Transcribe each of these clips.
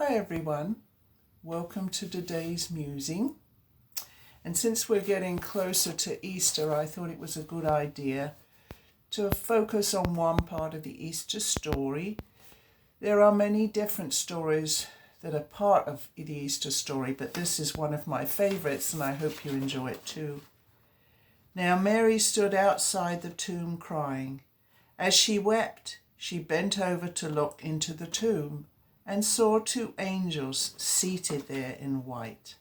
Hi everyone, welcome to today's musing. And since we're getting closer to Easter, I thought it was a good idea to focus on one part of the Easter story. There are many different stories that are part of the Easter story, but this is one of my favorites and I hope you enjoy it too. Now Mary stood outside the tomb crying. As she wept, she bent over to look into the tomb and saw two angels seated there in white,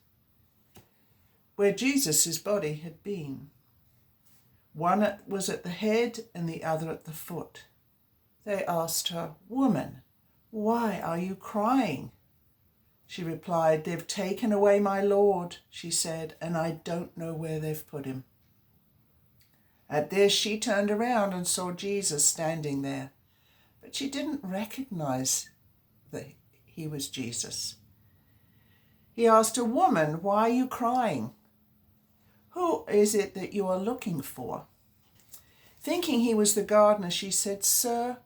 where Jesus' body had been. One was at the head and the other at the foot. They asked her, "Woman, why are you crying?" She replied, "They've taken away my Lord," she said, "and I don't know where they've put him." At this, she turned around and saw Jesus standing there, but she didn't recognize that he was Jesus. He asked her, "Woman, why are you crying? Who is it that you are looking for?" Thinking he was the gardener, she said, "Sir,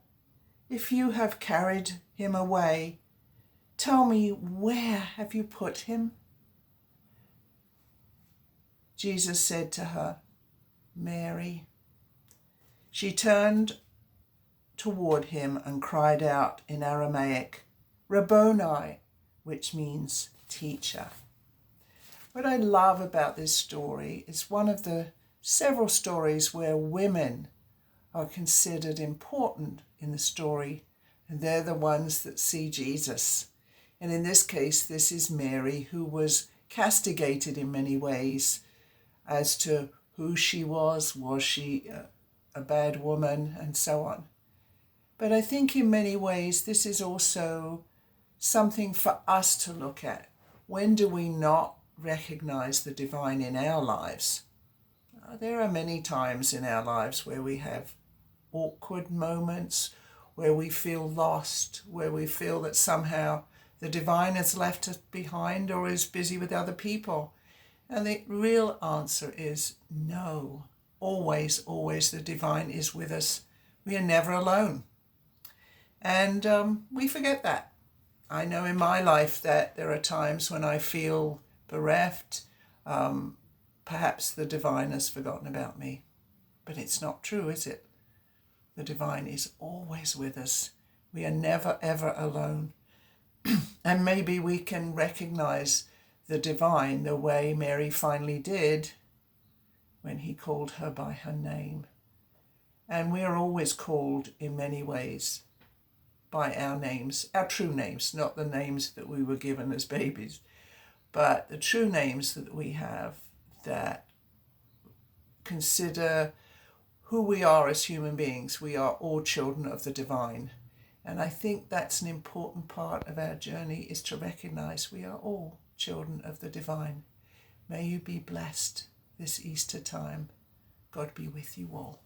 if you have carried him away, tell me, where have you put him?" Jesus said to her, "Mary." She turned toward him and cried out in Aramaic, "Rabboni," which means teacher. What I love about this story is one of the several stories where women are considered important in the story, and they're the ones that see Jesus. And in this case, this is Mary, who was castigated in many ways as to who she was she a bad woman, and so on. But I think in many ways this is also something for us to look at. When do we not recognize the divine in our lives? There are many times in our lives where we have awkward moments, where we feel lost, where we feel that somehow the divine has left us behind or is busy with other people. And the real answer is no. Always, always the divine is with us. We are never alone. And we forget that. I know in my life that there are times when I feel bereft. Perhaps the divine has forgotten about me. But it's not true, is it? The divine is always with us. We are never, ever alone. And maybe we can recognize the divine the way Mary finally did when he called her by her name. And we are always called in many ways by our names, our true names, not the names that we were given as babies, but the true names that we have that consider who we are as human beings. We are all children of the divine. And I think that's an important part of our journey, is to recognize we are all children of the divine. May you be blessed this Easter time. God be with you all.